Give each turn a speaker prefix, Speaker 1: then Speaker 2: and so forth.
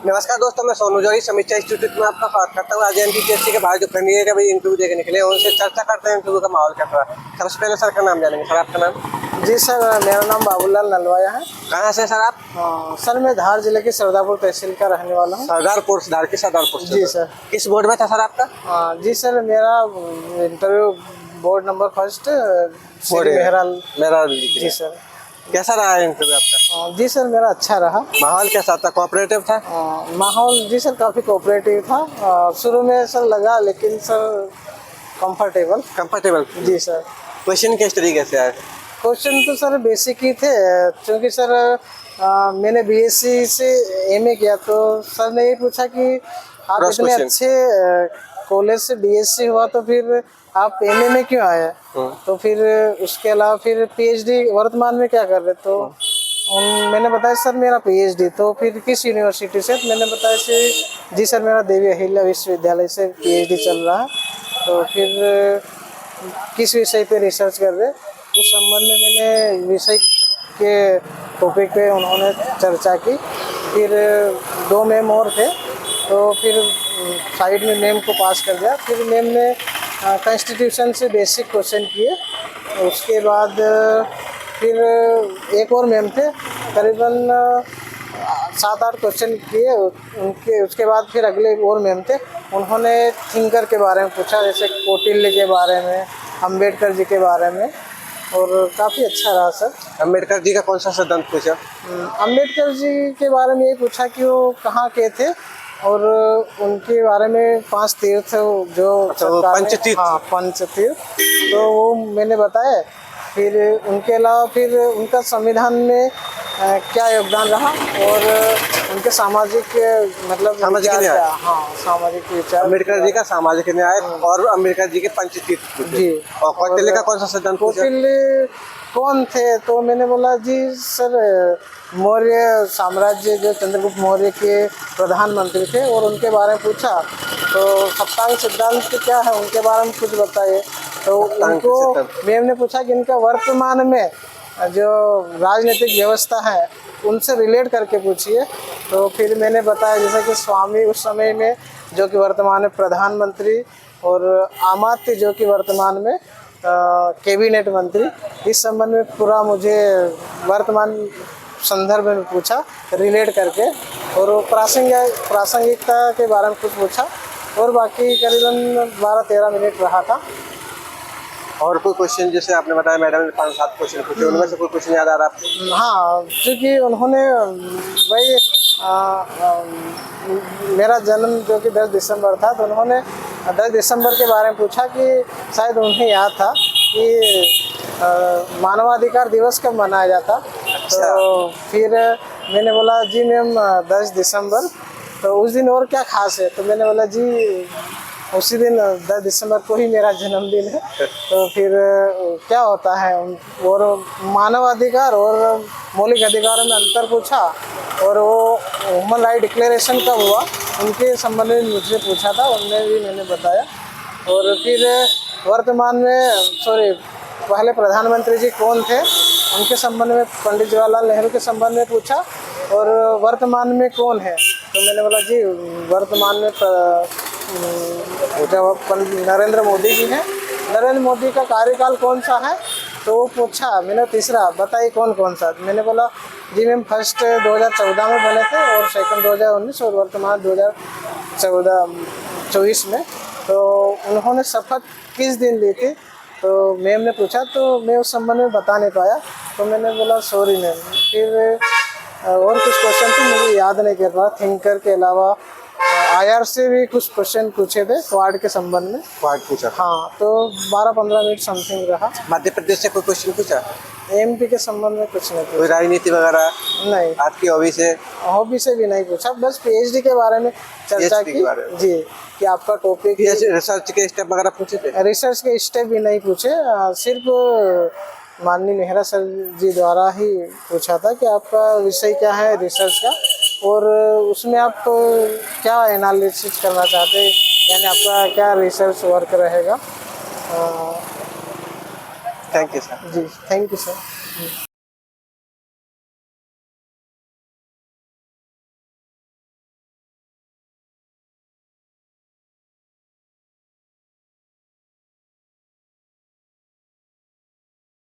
Speaker 1: नमस्कार दोस्तों, मैं सोनू जोरी समीक्षा इंस्टीट्यूट में आपका स्वागत करता हूँ। आज एनटीपीएससी के बाहर जो कैंडिडेट अभी इंटरव्यू देके निकले हैं उनसे चर्चा करते हैं इंटरव्यू का माहौल कैसा है। सबसे पहले सर का नाम जानेंगे। सर आपका नाम?
Speaker 2: जी सर, मेरा नाम बाबूलाल नलवाया है।
Speaker 1: कहाँ से सर आप?
Speaker 2: सर मैं धार जिले के सरदारपुर तहसील का रहने वाला हूँ।
Speaker 1: सरदारपुर, धार के सरदारपुर से।
Speaker 2: जी सर।
Speaker 1: किस बोर्ड में था सर आपका?
Speaker 2: जी सर, मेरा इंटरव्यू बोर्ड नंबर फर्स्ट मेहराल। जी सर।
Speaker 1: कैसा रहा इंटरव्यू आपका?
Speaker 2: जी सर, मेरा अच्छा रहा।
Speaker 1: माहौल कैसा था? कोऑपरेटिव था?
Speaker 2: माहौल जी सर काफ़ी कोऑपरेटिव था। शुरू में सर लगा, लेकिन सर कंफर्टेबल। जी सर।
Speaker 1: क्वेश्चन किस तरीके से आए?
Speaker 2: क्वेश्चन तो सर बेसिक ही थे, क्योंकि सर मैंने बीएससी से एमए किया, तो सर ने यही पूछा कि आप इतने अच्छे कॉलेज से बीएससी हुआ तो फिर आप एमए में क्यों आए? तो फिर उसके अलावा फिर पीएचडी वर्तमान में क्या कर रहे? तो मैंने बताया सर मेरा पीएचडी। तो फिर किस यूनिवर्सिटी से? तो मैंने बताया कि जी सर मेरा देवी अहिल्या विश्वविद्यालय से पीएचडी चल रहा है। तो फिर किस विषय पे रिसर्च कर रहे? उस संबंध में मैंने विषय के टॉपिक पे उन्होंने चर्चा की। फिर 2 मैम और थे, तो फिर साइड में मैम को पास कर दिया। फिर मैम ने कॉन्स्टिट्यूशन से बेसिक क्वेश्चन किए। उसके बाद फिर एक और मैम थे, करीबन 7-8 क्वेश्चन किए उनके। उसके बाद फिर अगले और मैम थे, उन्होंने थिंकर के बारे में पूछा, जैसे कौटिल्य के बारे में, अंबेडकर जी के बारे में, और काफ़ी अच्छा रहा सर।
Speaker 1: अंबेडकर जी का कौन सा सिद्धांत पूछा?
Speaker 2: अंबेडकर जी के बारे में ये पूछा कि वो कहाँ के थे, और उनके बारे में 5 तीर्थ जो पंचतीर्थ, तो वो मैंने बताया। फिर उनके अलावा फिर उनका संविधान में क्या योगदान रहा, और उनके सामाजिक मतलब
Speaker 1: सामाजिक न्याय।
Speaker 2: सामाजिक विचार।
Speaker 1: अम्बेडकर जी का सामाजिक न्याय और अम्बेडकर जी के पंचतीर्थ
Speaker 2: जी।
Speaker 1: और कौटिल्य का कौन सा सिद्धांत?
Speaker 2: कौटिल्य कौन थे? तो मैंने बोला जी सर मौर्य साम्राज्य, जो चंद्रगुप्त मौर्य के प्रधानमंत्री थे, और उनके बारे में पूछा। तो सप्तांग सिद्धांत क्या है, उनके बारे में कुछ बताइए। तो उनको मैम ने पूछा कि इनका वर्तमान में जो राजनीतिक व्यवस्था है उनसे रिलेट करके पूछिए। तो फिर मैंने बताया जैसे कि स्वामी उस समय में जो कि वर्तमान में प्रधानमंत्री, और अमात्य जो कि वर्तमान में कैबिनेट मंत्री, इस संबंध में पूरा मुझे वर्तमान संदर्भ में पूछा रिलेट करके, और प्रासंगिकता के बारे में कुछ पूछा, और बाकी करीबन 12-13 मिनट रहा था।
Speaker 1: और कोई क्वेश्चन जैसे आपने बताया मैडम ने 5-7 क्वेश्चन पूछे, उनमें से कोई क्वेश्चन याद आ रहा आपको?
Speaker 2: हाँ, क्योंकि उन्होंने भाई मेरा जन्म जो कि 10 दिसंबर था, तो उन्होंने 10 दिसंबर के बारे में पूछा कि शायद उन्हें याद था कि मानवाधिकार दिवस कब मनाया जाता। तो फिर मैंने बोला जी मैम 10 दिसंबर, तो उस दिन और क्या खास है? तो मैंने बोला जी उसी दिन 10 दिसंबर को ही मेरा जन्मदिन है। तो फिर क्या होता है, और मानवाधिकार और मौलिक अधिकारों में अंतर पूछा, और वो ह्यूमन राइट डिक्लेरेशन कब हुआ उनके संबंध में मुझसे पूछा था, उनने भी मैंने बताया। और फिर वर्तमान में पहले प्रधानमंत्री जी कौन थे उनके संबंध में पंडित जवाहरलाल नेहरू के संबंध में पूछा, और वर्तमान में कौन है? तो मैंने बोला जी वर्तमान में नरेंद्र मोदी जी हैं। नरेंद्र मोदी का कार्यकाल कौन सा है? तो वो पूछा, मैंने तीसरा बताइए कौन सा? मैंने बोला जी मैम फर्स्ट 2014 में बने थे, और सेकंड 2019, और वर्तमान 2024 में। तो उन्होंने शपथ किस दिन ली थी? तो मैम ने पूछा, तो मैं उस संबंध में बता नहीं पाया। तो मैंने बोला सॉरी मैम। फिर और कुछ क्वेश्चन थे मुझे याद नहीं कर रहा। थिंकर के अलावा आईआर से भी कुछ क्वेश्चन पूछे थे क्वाड के संबंध में।
Speaker 1: क्वाड पूछा? हाँ,
Speaker 2: तो 12-15 मिनट समथिंग रहा।
Speaker 1: मध्य प्रदेश से कोई क्वेश्चन पूछा?
Speaker 2: एमपी के संबंध में कुछ नहीं पूछा।
Speaker 1: कोई राजनीति वगैरह? नहीं। आपकी हॉबी से
Speaker 2: भी नहीं पूछा, बस पीएचडी के बारे में चर्चा की जी, कि आपका टॉपिक।
Speaker 1: रिसर्च के स्टेप वगैरह पूछे थे?
Speaker 2: रिसर्च के स्टेप भी नहीं पूछे, सिर्फ माननीय मेहरा सर जी द्वारा ही पूछा था कि आपका विषय क्या है रिसर्च का, और उसमें आप क्या एनालिसिस करना चाहते हैं, यानी आपका क्या रिसर्च वर्क रहेगा।
Speaker 1: Thank you sir.
Speaker 2: जी थैंक यू सर।